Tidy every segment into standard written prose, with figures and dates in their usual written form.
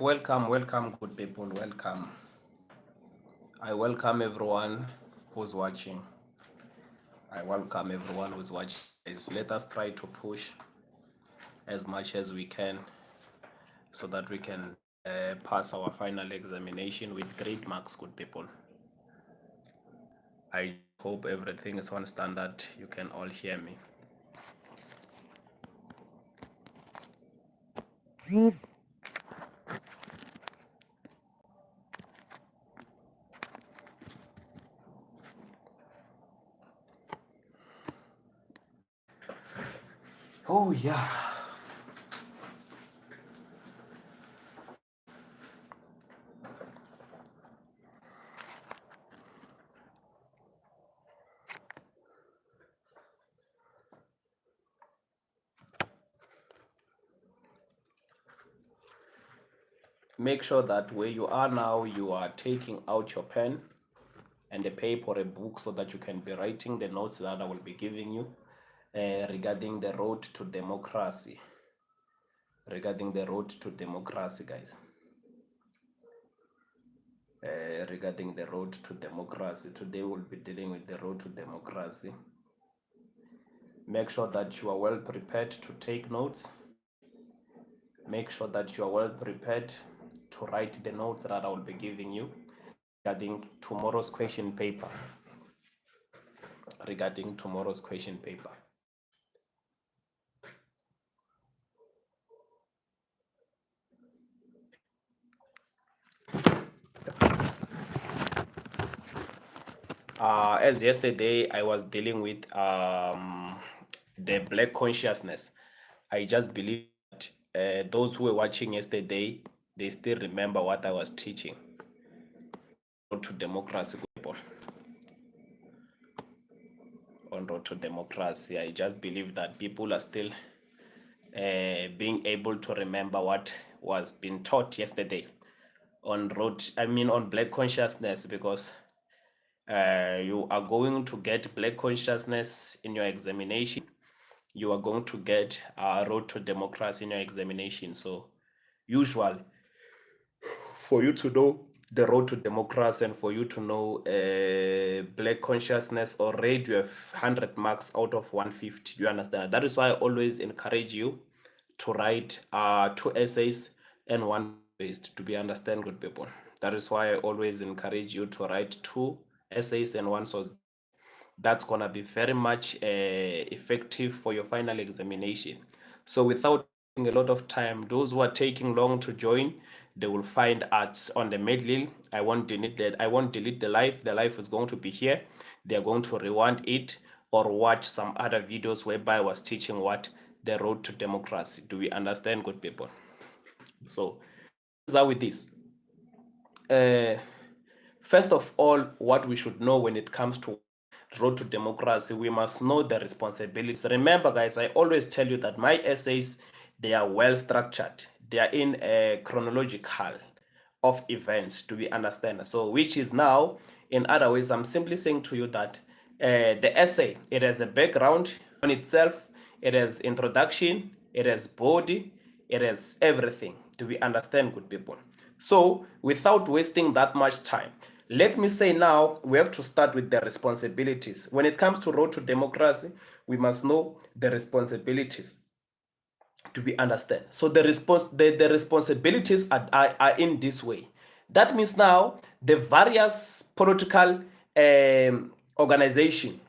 Welcome, good people. Welcome. I welcome everyone who's watching. I welcome everyone who's watching. Let us try to push as much as we can so that we can pass our final examination with great marks, good people. I hope everything is on standard. You can all hear me. Oh, yeah. Make sure that where you are now, you are taking out your pen and a paper or a book so that you can be writing the notes that I will be giving you regarding the road to democracy. Regarding the road to democracy, guys. Regarding the road to democracy. Today we'll be dealing with the road to democracy. Make sure that you are well prepared to take notes. Make sure that you are well prepared to write the notes that I will be giving you regarding tomorrow's question paper. Regarding tomorrow's question paper. As yesterday I was dealing with the black consciousness. I just believe that those who were watching yesterday, they still remember what I was teaching. Road to democracy, people. On road to democracy, I just believe that people are still being able to remember what was being taught yesterday on black consciousness, because you are going to get black consciousness in your examination. You are going to get road to democracy in your examination. So usual for you to know the road to democracy and for you to know black consciousness, already you have 100 marks out of 150. You understand? That is why I always encourage you to write 2 essays and 1 based, to be understand, good people. That is why I always encourage you to write 2 essays and 1 source. That's gonna be very much effective for your final examination. So without taking a lot of time, those who are taking long to join, they will find us on the middle. I won't delete that. I won't delete the live. The live is going to be here. They are going to rewind it or watch some other videos whereby I was teaching what the road to democracy. Do we understand, good people? So, how with this? First of all, what we should know when it comes to road to democracy, we must know the responsibilities. Remember, guys, I always tell you that my essays, they are well structured. They are in a chronological of events, do we understand? So which is now, in other ways, I'm simply saying to you that the essay, it has a background on itself, it has introduction, it has body, it has everything. Do we understand, good people? So without wasting that much time, let me say now we have to start with the responsibilities. When it comes to road to democracy, we must know the responsibilities, to be understand. So the responsibilities are in this way. That means now the various political organization,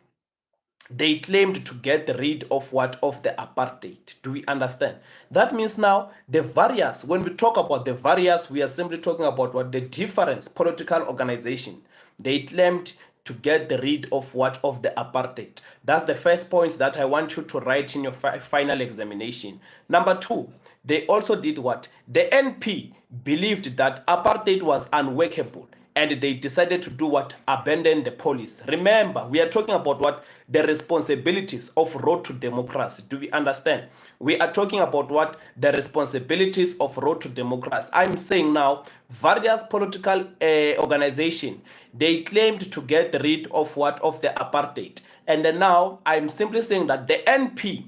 they claimed to get rid of what, of the apartheid. Do we understand? That means now the various, when we talk about the various, we are simply talking about what the different political organization, they claimed to get rid of what, of the apartheid. That's the first point that I want you to write in your final examination. Number 2, they also did what? The NP believed that apartheid was unworkable, and they decided to do what? Abandon the police. Remember, we are talking about what? The responsibilities of road to democracy. Do we understand? We are talking about what? The responsibilities of road to democracy. I'm saying now, various political organization, they claimed to get rid of what? Of the apartheid. And then now, I'm simply saying that the NP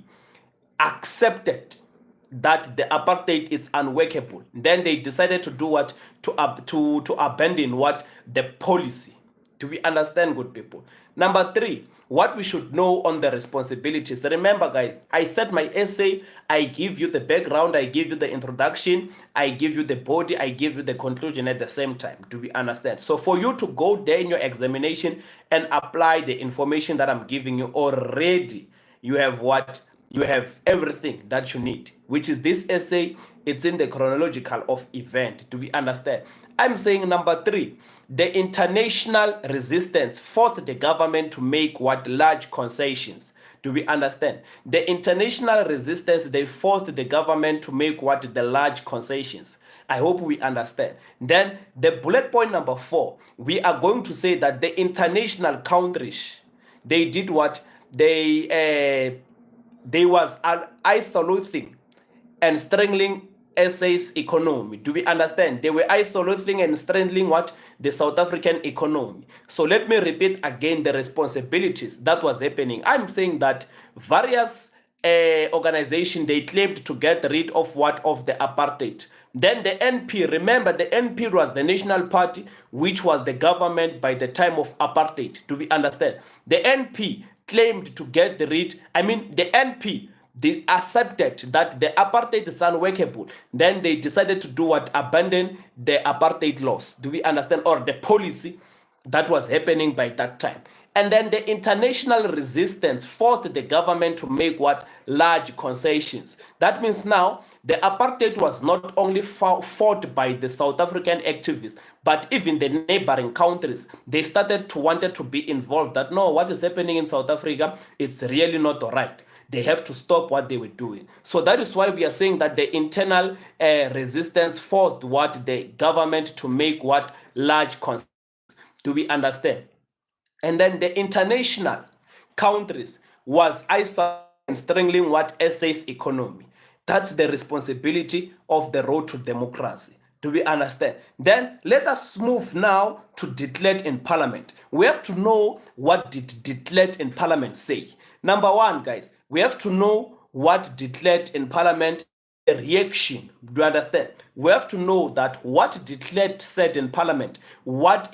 accepted that the apartheid is unworkable. Then they decided to do what? To abandon what? The policy. Do we understand, good people? Number three, what we should know on the responsibilities. Remember, guys, I said my essay, I give you the background, I give you the introduction, I give you the body, I give you the conclusion at the same time. Do we understand? So for you to go there in your examination and apply the information that I'm giving you already, you have what? You have everything that you need, which is this essay. It's in the chronological of event. Do we understand? I'm saying number three, the international resistance forced the government to make what? Large concessions. Do we understand? The international resistance, they forced the government to make what? The large concessions. I hope we understand. Then the bullet point number four, we are going to say that the international countries, they did what? They was isolating and strangling SA's economy. Do we understand? They were isolating and strangling what? The South African economy. So let me repeat again the responsibilities that was happening. I'm saying that various organizations, they claimed to get rid of what? Of the apartheid. Then the NP, remember the NP was the National Party, which was the government by the time of apartheid. Do we understand? The NP claimed to get rid, the NP, they accepted that the apartheid is unworkable. Then they decided to do what? Abandon the apartheid laws. Do we understand? Or the policy that was happening by that time. And then the international resistance forced the government to make what? Large concessions. That means now the apartheid was not only fought by the South African activists, but even the neighboring countries. They started to wanted to be involved. That no, what is happening in South Africa, it's really not all right. They have to stop what they were doing. So that is why we are saying that the internal resistance forced what? The government to make what? Large concessions. Do we understand? And then the international countries was isolating and strangling what? SA's economy. That's the responsibility of the road to democracy. Do we understand? Then let us move now to declared in parliament. We have to know what did declared in parliament say. Number one, guys, we have to know what declared in parliament, the reaction. Do you understand? We have to know that what declared said in parliament, what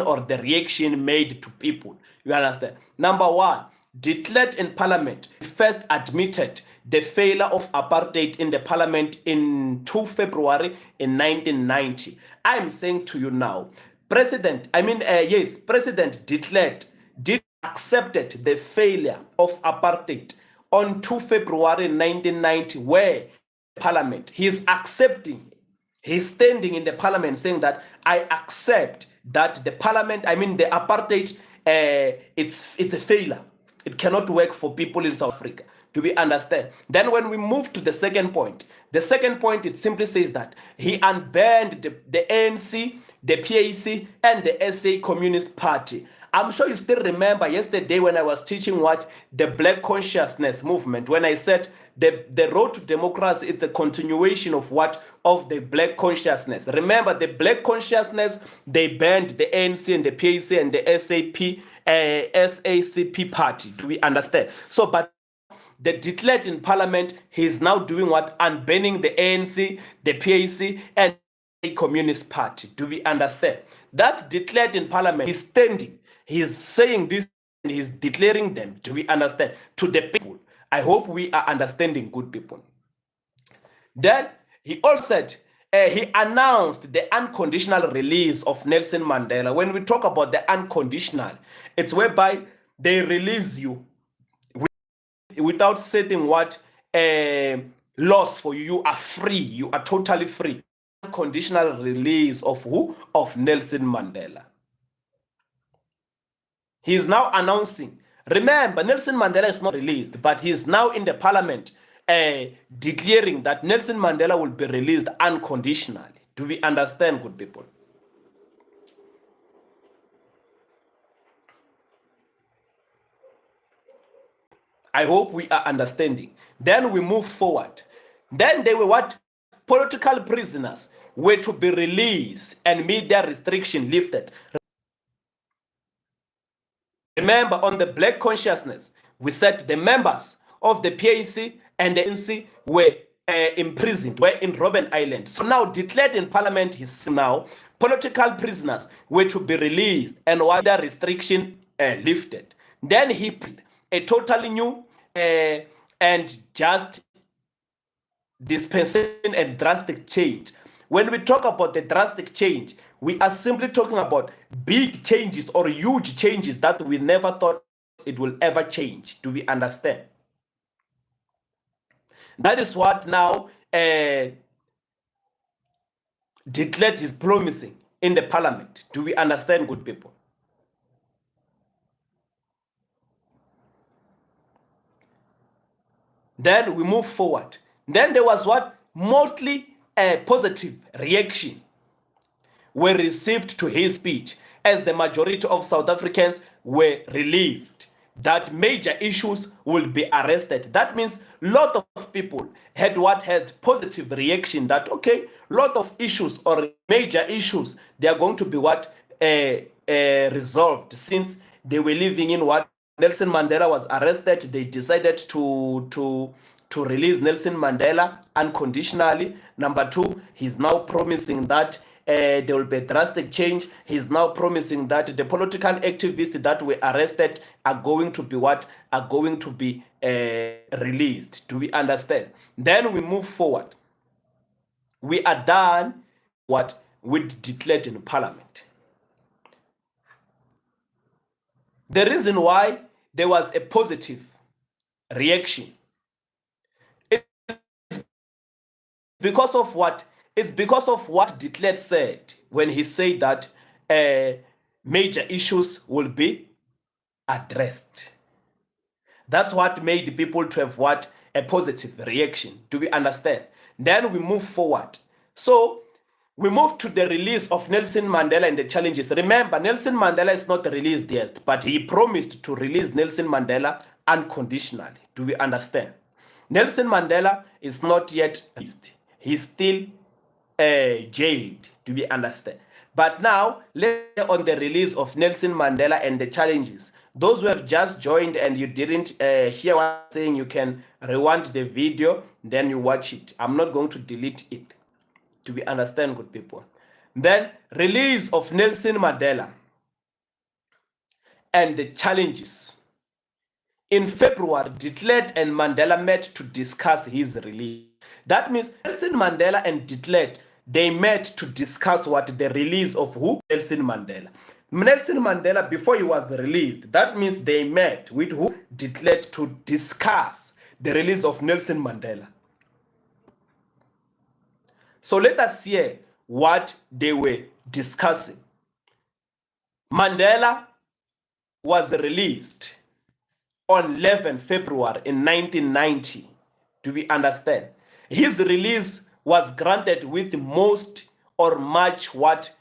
or the reaction made to people. You understand? Number one, declared in parliament, first admitted the failure of apartheid in the parliament in 2 February in 1990. I'm saying to you now, President declared, accepted the failure of apartheid on 2 February 1990, where parliament, he's accepting, he's standing in the parliament saying that I accept that the parliament, the apartheid, it's a failure. It cannot work for people in South Africa. Do we understand? Then when we move to the second point, it simply says that he unbanned the ANC, the PAC, and the SA Communist Party. I'm sure you still remember yesterday when I was teaching what? The Black Consciousness Movement, when I said the road to democracy, it's a continuation of what? Of the Black Consciousness. Remember, the Black Consciousness, they banned the ANC and the PAC and the SACP party. Do we understand? So, but the declared in parliament, he's now doing what? Unbanning the ANC, the PAC, and the Communist Party. Do we understand? That's declared in parliament. He's standing. He's saying this and he's declaring them. Do we understand? To the people. I hope we are understanding, good people. Then he also said, he announced the unconditional release of Nelson Mandela. When we talk about the unconditional, it's whereby they release you without setting what? Laws for you. You are free. You are totally free. Unconditional release of who? Of Nelson Mandela. He is now announcing. Remember, Nelson Mandela is not released, but he is now in the parliament declaring that Nelson Mandela will be released unconditionally. Do we understand, good people? I hope we are understanding. Then we move forward. Then they were what? Political prisoners were to be released and media restriction lifted. Remember, on the Black Consciousness, we said the members of the PAC and the NC were imprisoned were in Robben Island. So now declared in parliament, he's now political prisoners were to be released and while the restriction lifted. Then he a totally new and just dispensation and drastic change. When we talk about the drastic change, we are simply talking about big changes or huge changes that we never thought it will ever change. Do we understand? That is what now de Klerk is promising in the parliament. Do we understand, good people? Then we move forward. Then there was what? Mostly a positive reaction were received to his speech as the majority of South Africans were relieved that major issues will be arrested. That means a lot of people had positive reaction that okay, lot of issues or major issues they are going to be resolved since they were living in what Nelson Mandela was arrested. They decided to release Nelson Mandela unconditionally. Number two, he's now promising that there will be a drastic change. He's now promising that the political activists that were arrested are going to be released. Do we understand? Then we move forward. We are done what we declared in Parliament. The reason why there was a positive reaction because of what? It's because of what de Klerk said when he said that major issues will be addressed. That's what made people to have what? A positive reaction. Do we understand? Then we move forward. So we move to the release of Nelson Mandela and the challenges. Remember, Nelson Mandela is not released yet, but he promised to release Nelson Mandela unconditionally. Do we understand? Nelson Mandela is not yet released. He's still jailed. Do we understand? But now, later on the release of Nelson Mandela and the challenges, those who have just joined and you didn't hear what I'm saying, you can rewind the video, then you watch it. I'm not going to delete it. Do we understand, good people? Then, release of Nelson Mandela and the challenges. In February, de Klerk and Mandela met to discuss his release. That means Nelson Mandela and de Klerk, they met to discuss what? The release of who? Nelson Mandela. Nelson Mandela, before he was released, that means they met with who? De Klerk to discuss the release of Nelson Mandela. So let us hear what they were discussing. Mandela was released on 11 February in 1990. Do we understand? His release was granted with most or much what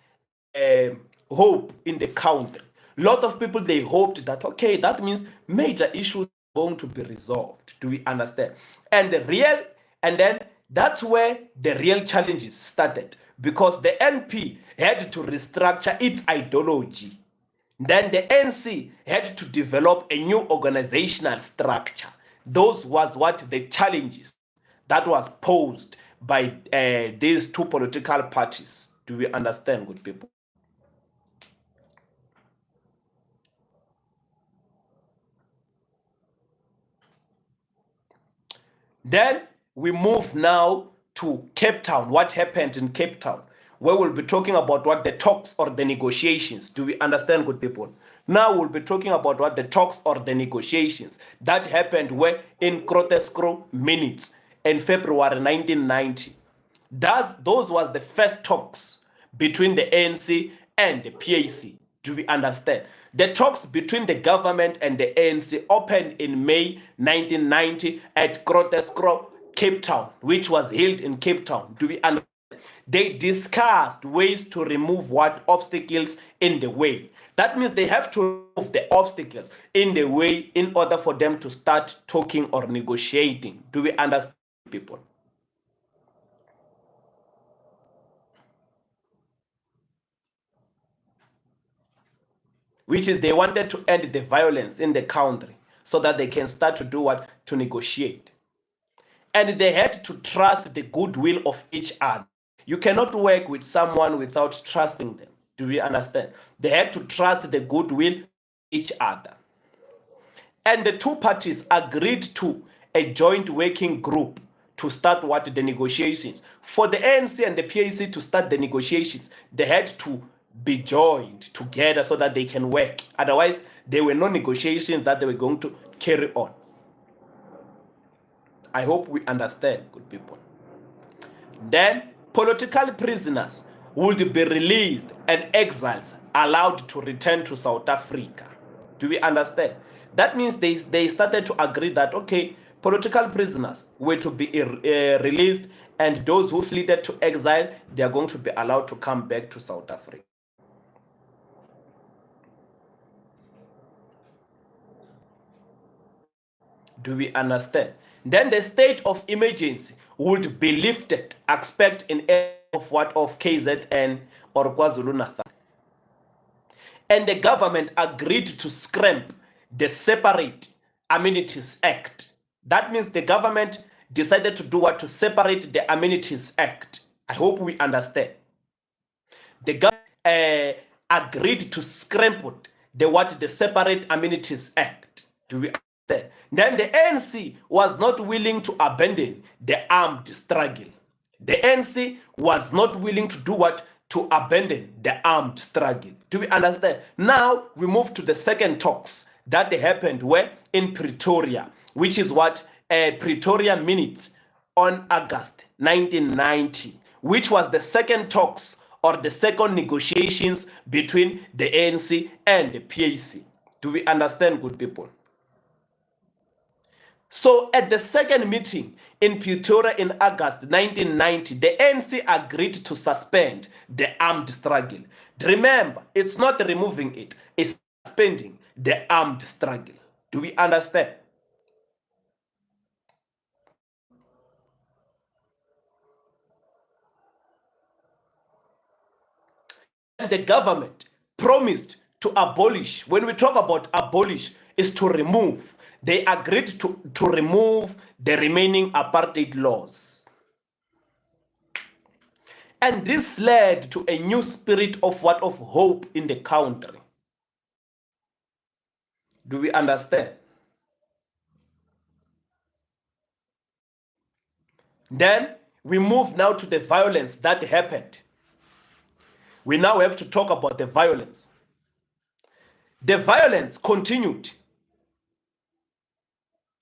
hope in the country. A lot of people, they hoped that, okay, that means major issues are going to be resolved. Do we understand? And then that's where the real challenges started, because the NP had to restructure its ideology. Then the ANC had to develop a new organizational structure. Those was what the challenges that was posed by these two political parties. Do we understand, good people? Then we move now to Cape Town. What happened in Cape Town? Where we'll be talking about what the talks or the negotiations. Do we understand, good people? Now we'll be talking about what the talks or the negotiations that happened where in Grotesco minutes in February 1990. Those was the first talks between the ANC and the PAC. Do we understand? The talks between the government and the ANC opened in May 1990 at Grotesco, Cape Town, which was held in Cape Town. Do we understand? They discussed ways to remove what obstacles in the way. That means they have to remove the obstacles in the way in order for them to start talking or negotiating. Do we understand, people? Which is they wanted to end the violence in the country so that they can start to do what? To negotiate. and they had to trust the goodwill of each other. You cannot work with someone without trusting them. Do we understand? They had to trust the goodwill of each other. And the two parties agreed to a joint working group to start what the negotiations. For the ANC and the PAC to start the negotiations, they had to be joined together so that they can work. Otherwise, there were no negotiations that they were going to carry on. I hope we understand, good people. Then political prisoners would be released and exiles allowed to return to South Africa. Do we understand? That means they started to agree that, okay, political prisoners were to be released, and those who fled to exile, they are going to be allowed to come back to South Africa. Do we understand? Then the state of emergency would be lifted, expect in of what of KZN or KwaZulu-Natal. And the government agreed to scrap the Separate Amenities Act. That means the government decided to do what? To separate the Amenities Act. I hope we understand. The government agreed to scrap the Separate Amenities Act. Do we understand? Then the ANC was not willing to abandon the armed struggle. The ANC was not willing to do what? To abandon the armed struggle. Do we understand? Now we move to the second talks that happened where? In Pretoria, which is what? Pretoria Minutes on August 1990, which was the second talks or the second negotiations between the ANC and the PAC. Do we understand, good people? So at the second meeting in Pretoria in August 1990, the ANC agreed to suspend the armed struggle. Remember, it's not removing it, it's suspending the armed struggle. Do we understand? And the government promised to abolish. When we talk about abolish, is to remove. They agreed to remove the remaining apartheid laws. And this led to a new spirit of what? Of hope in the country. Do we understand? Then we move now to the violence that happened. We now have to talk about the violence. The violence continued,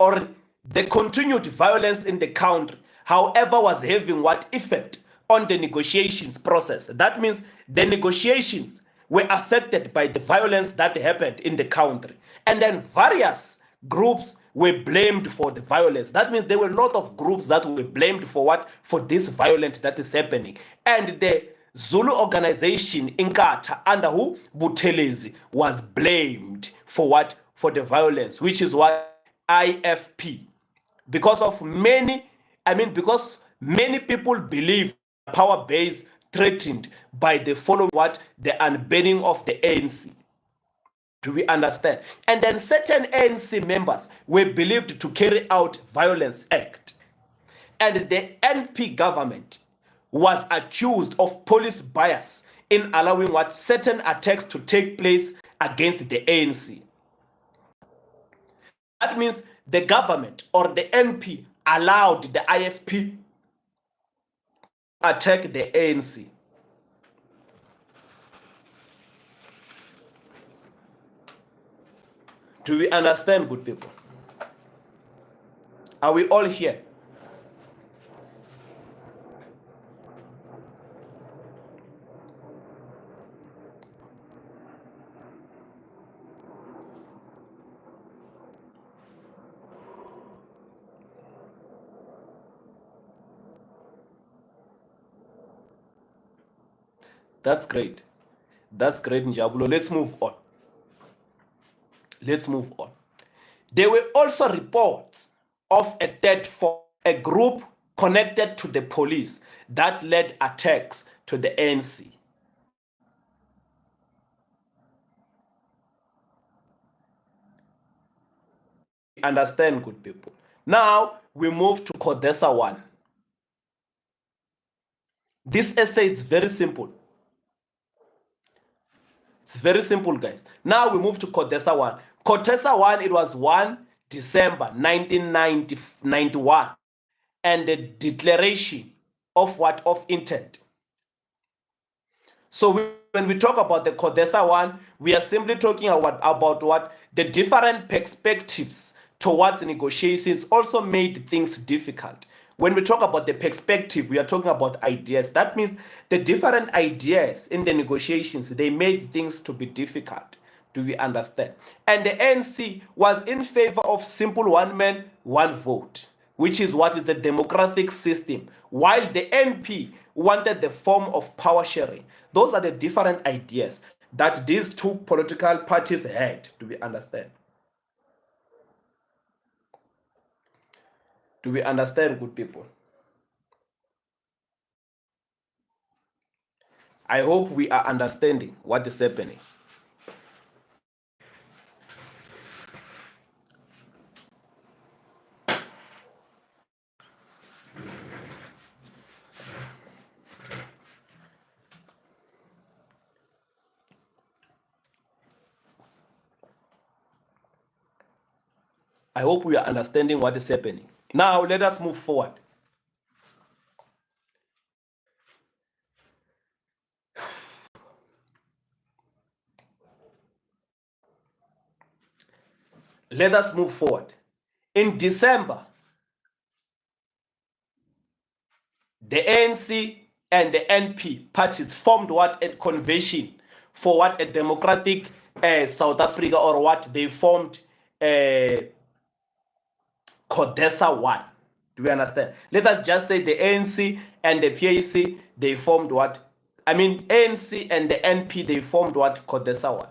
or the continued violence in the country, however, was having what effect on the negotiations process. That means the negotiations were affected by the violence that happened in the country. And then various groups were blamed for the violence. That means there were a lot of groups that were blamed for what? For this violence that is happening. And the Zulu organization Inkatha under who? Buthelezi was blamed for what? For the violence, which is what? IFP. Because of because many people believe power base threatened by the following what? The unbanning of the ANC. Do we understand? And then certain ANC members were believed to carry out Violence Act. And the NP government was accused of police bias in allowing what? Certain attacks to take place against the ANC. That means the government or the NP allowed the IFP to attack the ANC. Do we understand, good people? Are we all here? That's great. That's great, Njabulo. Let's move on. Let's move on. There were also reports of a third force, a group connected to the police that led attacks to the ANC. Understand, good people? Now we move to CODESA 1. This essay is very simple. It's very simple, guys. Now we move to CODESA 1. CODESA 1, it was 1 December 1991. And the declaration of what? Of intent. So when we talk about the CODESA 1, we are simply talking about what? The different perspectives towards negotiations also made things difficult. When we talk about the perspective, we are talking about ideas. That means the different ideas in the negotiations, they made things to be difficult. Do we understand? And the ANC was in favor of simple one man, one vote, which is what is a democratic system, while the NP wanted the form of power sharing. Those are the different ideas that these two political parties had. Do we understand? Do we understand, good people? I hope we are understanding what is happening. I hope we are understanding what is happening. Now, let us move forward. Let us move forward. In December, the ANC and the NP parties formed what? A convention for what? A democratic South Africa, or what? They formed CODESA 1. Do we understand? Let us just say the ANC and the PAC, they formed what? I mean, ANC and the NP, they formed what? CODESA 1.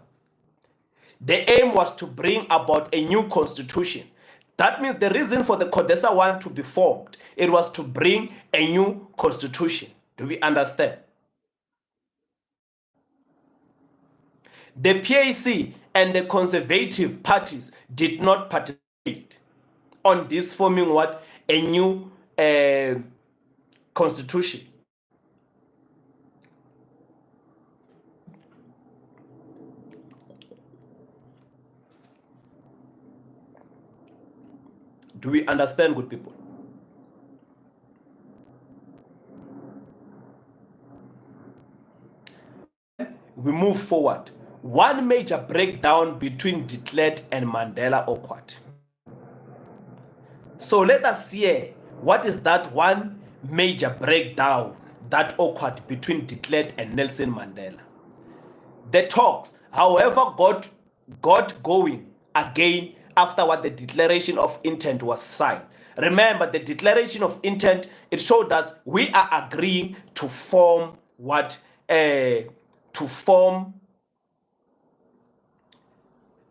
The aim was to bring about a new constitution. That means the reason for the CODESA 1 to be formed, it was to bring a new constitution. Do we understand? The PAC and the conservative parties did not participate on this forming what? A new constitution. Do we understand, good people? We move forward. One major breakdown between de Klerk and Mandela occurred. So let us hear what is that one major breakdown that occurred between de Klerk and Nelson Mandela. The talks, however, got going again after what the declaration of intent was signed. Remember, the declaration of intent, it showed us we are agreeing to form what? To form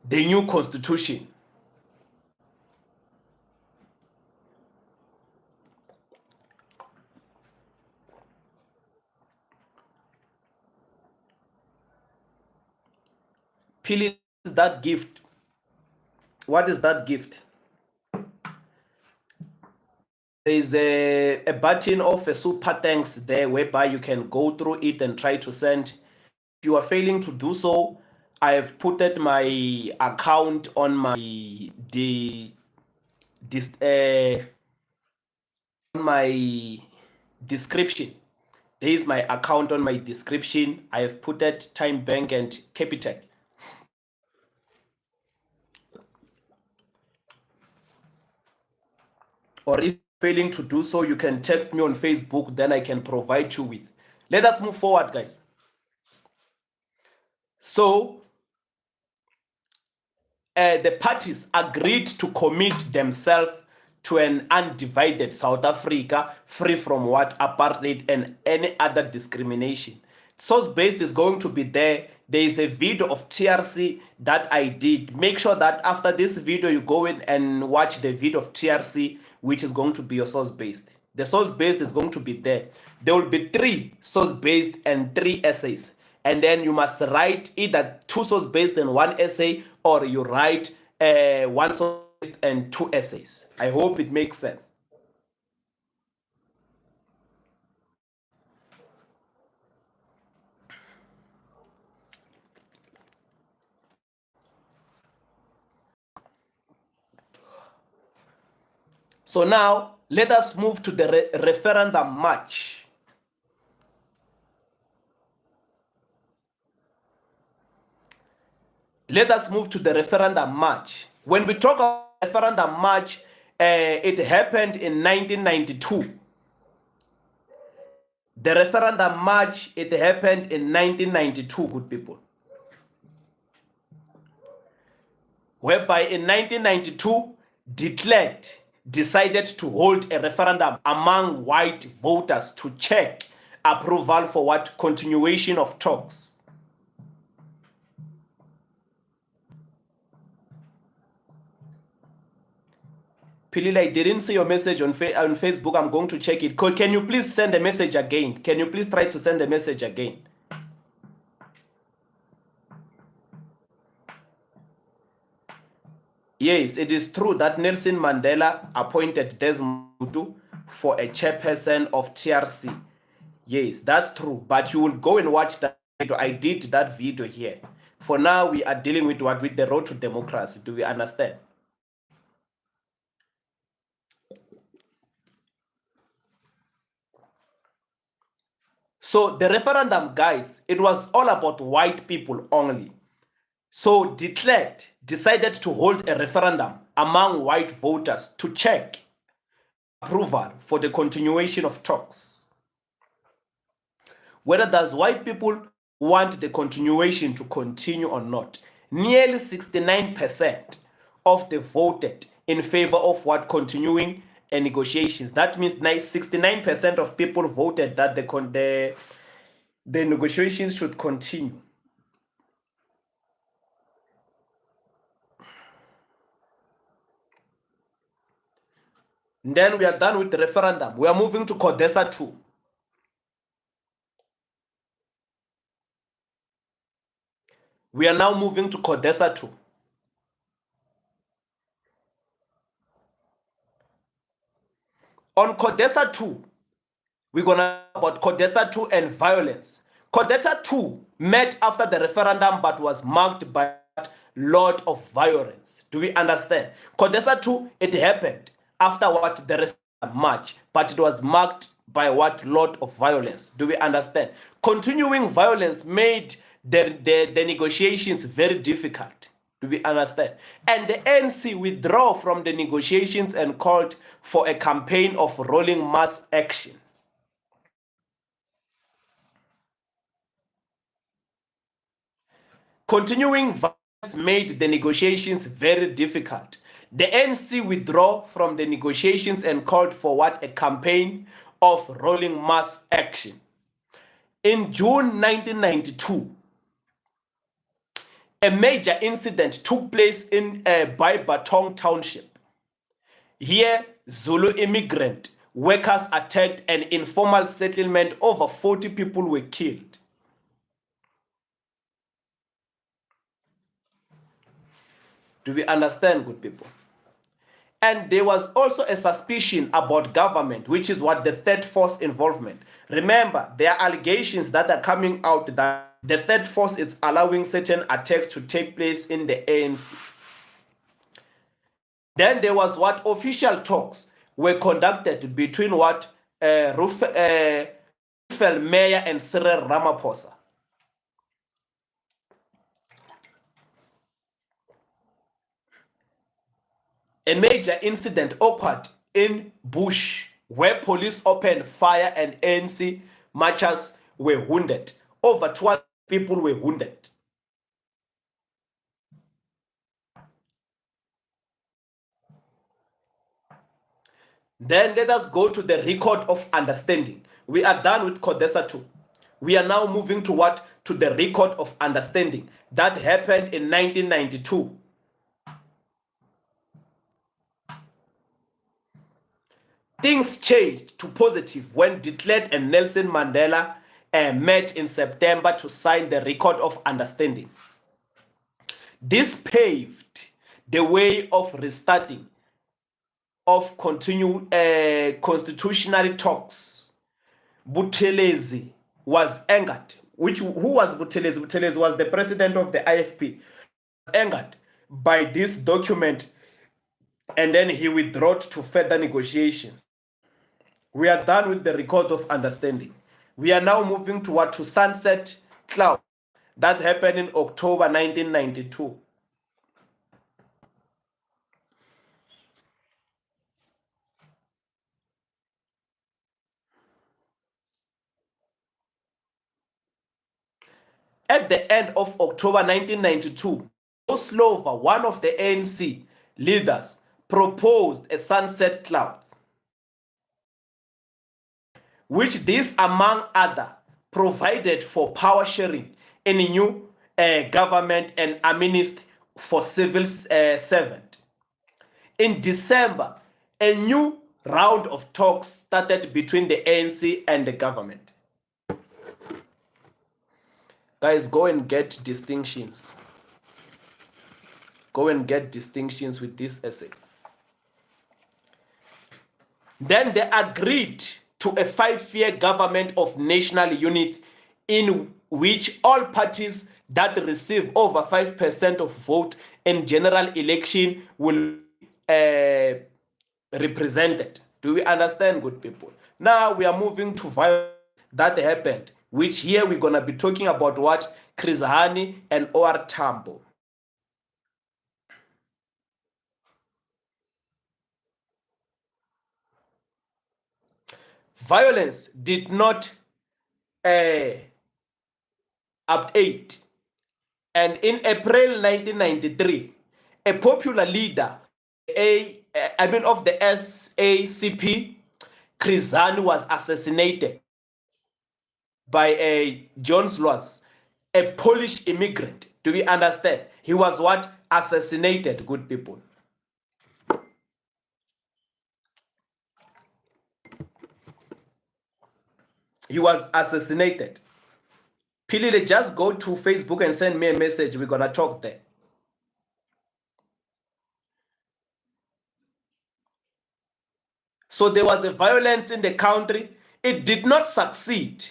the new constitution. Please, that gift. What is that gift? There is a button of a super thanks there whereby you can go through it and try to send. If you are failing to do so, I have put my account on my on my description. There is my account on my description. I have put Time Bank and Capitec. Or if failing to do so, you can text me on Facebook, then I can provide you with. Let us move forward, guys. So the parties agreed to commit themselves to an undivided South Africa, free from what? Apartheid and any other discrimination. Source based is going to be there. There is a video of TRC that I did. Make sure that after this video, you go in and watch the video of TRC, which is going to be your source based. The source based is going to be there. There will be 3 source based and 3 essays. And then you must write either 2 source based and 1 essay, or you write 1 source based and 2 essays. I hope it makes sense. So now, let us move to the referendum march. Let us move to the referendum march. When we talk about referendum march, it happened in 1992. The referendum march, it happened in 1992, good people. Whereby in 1992, Klerk decided to hold a referendum among white voters to check approval for what continuation of talks. Pilila, I didn't see your message on Facebook. I'm going to check it. Can you please send a message again? Can you please try to send a message again? Yes, it is true that Nelson Mandela appointed Desmond Tutu for a chairperson of TRC. Yes, that's true. But you will go and watch that video. I did that video here. For now, we are dealing with what? With the road to democracy. Do we understand? So the referendum, guys, it was all about white people only. So Klerk decided to hold a referendum among white voters to check approval for the continuation of talks. Whether does white people want the continuation to continue or not. Nearly 69% of the voted in favor of what continuing negotiations. That means 69% of people voted that the negotiations should continue. And then we are done with the referendum. We are moving to CODESA 2. We are now moving to CODESA 2. On CODESA 2, we're going to talk about CODESA 2 and violence. CODESA 2 met after the referendum but was marked by a lot of violence. Do we understand? CODESA 2, it happened after what? The referendum march, but it was marked by what? Lot of violence. Do we understand? Continuing violence made the negotiations very difficult. Do we understand? And the ANC withdrew from the negotiations and called for a campaign of rolling mass action. Continuing violence made the negotiations very difficult. The ANC withdrew from the negotiations and called for what? A campaign of rolling mass action. In June 1992, a major incident took place in Baibatong Township. Here, Zulu immigrant workers attacked an informal settlement. Over 40 people were killed. Do we understand, good people? And there was also a suspicion about government, which is what the third force involvement. Remember, there are allegations that are coming out that the third force is allowing certain attacks to take place in the ANC. Then there was what? Official talks were conducted between what? Rufel Mayor and Cyril Ramaphosa. A major incident occurred in Bush, where police opened fire and ANC marchers were wounded. Over 12 people were wounded. Then let us go to the record of understanding. We are done with CODESA 2. We are now moving to what? To the record of understanding. That happened in 1992. Things changed to positive when Klerk and Nelson Mandela met in September to sign the record of understanding. This paved the way of restarting of continued constitutional talks. Buthelezi was angered. Who was Buthelezi? Buthelezi was the president of the IFP. Angered by this document and then he withdrew to further negotiations. We are done with the record of understanding. We are now moving to what? To sunset cloud. That happened in October 1992. At the end of October 1992, Slovo, one of the ANC leaders, proposed a sunset clause, which this, among other, provided for power sharing in a new government and amnesty for civil servant. In December, a new round of talks started between the ANC and the government. Guys, go and get distinctions. Go and get distinctions with this essay. Then they agreed to a 5-year government of national unity in which all parties that receive over 5% of vote in general election will represented. Do we understand, good people? Now we are moving to violence that happened, which here we're going to be talking about what? Hani and OR Tambo. Violence did not update. And in April 1993, a popular leader of the SACP, Hani, was assassinated by a John Sloas, a Polish immigrant. Do we understand? He was what? Assassinated, good people. He was assassinated. Pilile, just go to Facebook and send me a message. We're going to talk there. So there was a violence in the country. It did not succeed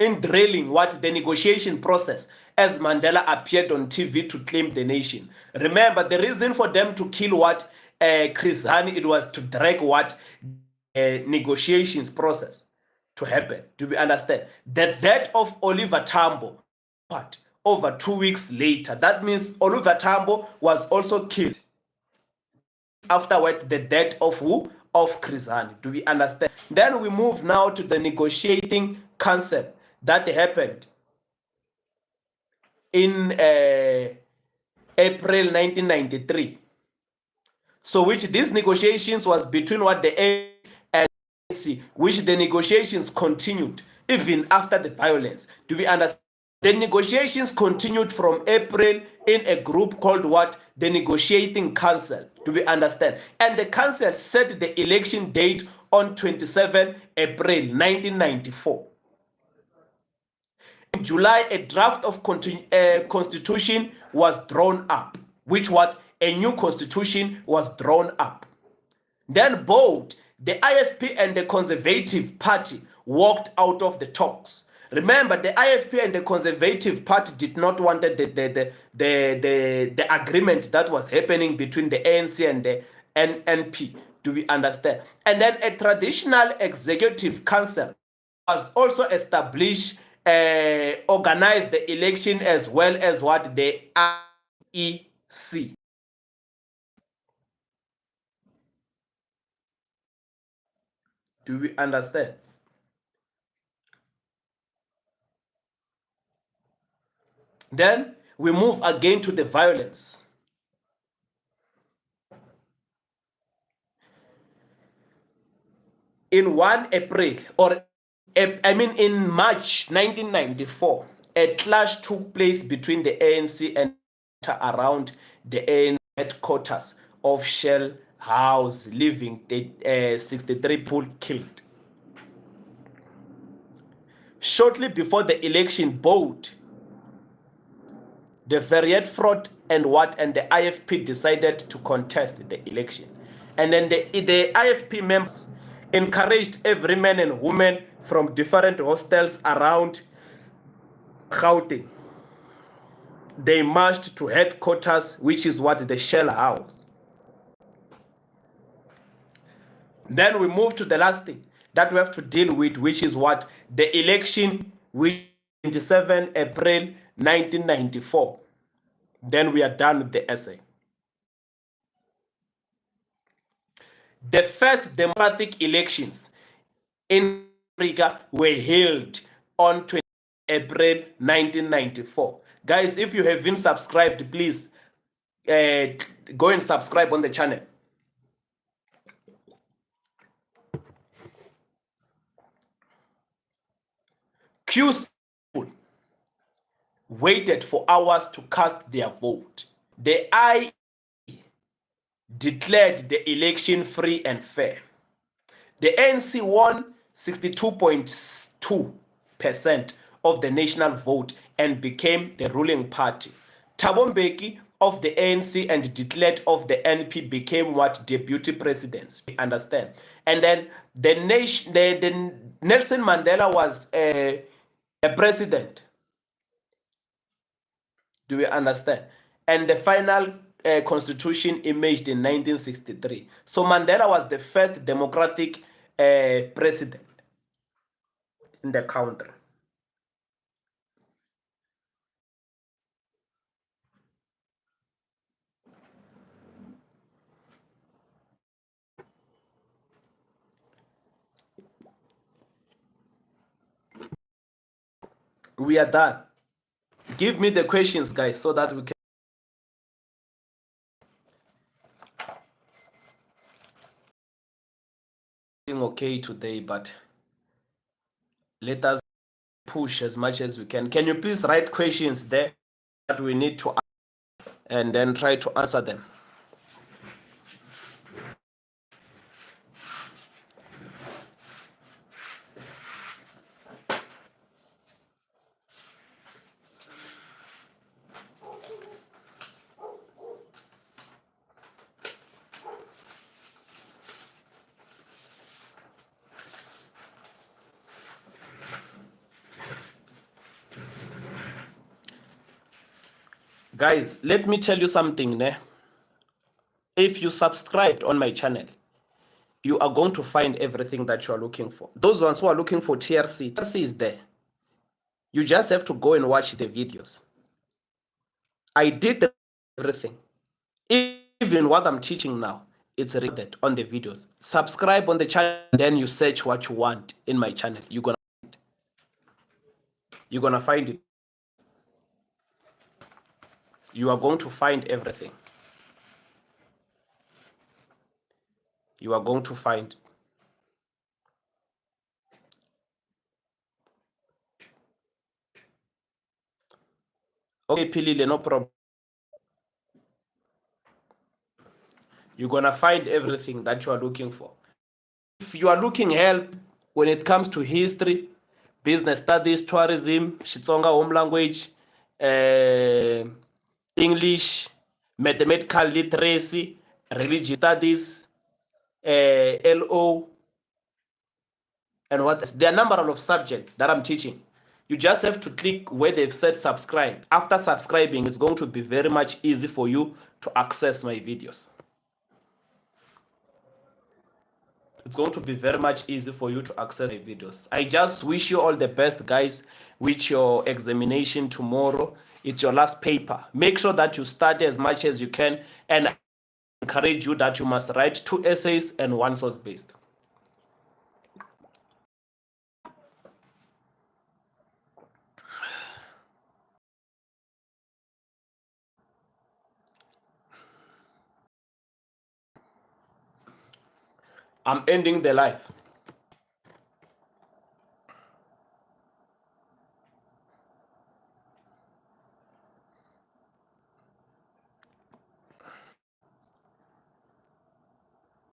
in derailing what the negotiation process as Mandela appeared on TV to claim the nation. Remember, the reason for them to kill what? Hani, it was to drag what? Negotiations process to happen. Do we understand? The death of Oliver Tambo, but over 2 weeks later, that means Oliver Tambo was also killed afterward, the death of who? Of Hani. Do we understand? Then we move now to the negotiating council that happened in April 1993. So which these negotiations was between what the ANC and ANC, which the negotiations continued even after the violence. Do we understand? The negotiations continued from April in a group called what? The Negotiating Council. Do we understand? And the council set the election date on 27 April 1994. In July, a draft of constitution was drawn up, which what? A new constitution was drawn up. Then both the IFP and the Conservative Party walked out of the talks. Remember, the IFP and the Conservative Party did not want the agreement that was happening between the ANC and the NNP. Do we understand? And then a traditional executive council was also established, organized the election as well as what? The IEC. Do we understand? Then we move again to the violence. In 1 April, or in March 1994, a clash took place between the ANC and around the ANC headquarters of Shell House, leaving 63 people killed. Shortly before the election, both the Variet Front and the IFP decided to contest the election. And then the IFP members encouraged every man and woman from different hostels around Gauteng. They marched to headquarters, which is what? The Shell House. Then we move to the last thing that we have to deal with, which is what? The election, which 27 April 1994. Then we are done with the essay. The first democratic elections in Africa were held on 20 April 1994. Guys, if you haven't subscribed, please go and subscribe on the channel. Q's waited for hours to cast their vote. The I declared the election free and fair. The ANC won 62.2% of the national vote and became the ruling party. Thabo Mbeki of the ANC and de Klerk of the NP became what? Deputy presidents. Understand? And then the Nelson Mandela was a president. Do we understand? And the final constitution emerged in 1963. So Mandela was the first democratic president in the country. We are done. Give me the questions, guys, so that we can. Okay today, but let us push as much as we can. Can you please write questions there that we need to ask and then try to answer them? Guys, let me tell you something. Ne? If you subscribed on my channel, you are going to find everything that you are looking for. Those ones who are looking for TRC is there. You just have to go and watch the videos. I did everything. Even what I'm teaching now, it's recorded on the videos. Subscribe on the channel, then you search what you want in my channel. You're gonna find it. You are going to find everything. You are going to find. Okay, Pilile, no problem. You're gonna find everything that you are looking for. If you are looking help when it comes to history, business studies, tourism, Xitsonga home language, English, mathematical literacy, religious studies, LO, and what else? There are a number of subjects that I'm teaching. You just have to click where they've said subscribe. After subscribing, it's going to be very much easy for you to access my videos. It's going to be very much easy for you to access my videos. I just wish you all the best, guys, with your examination tomorrow. It's your last paper. Make sure that you study as much as you can, and I encourage you that you must write 2 essays and 1 source-based. I'm ending the live.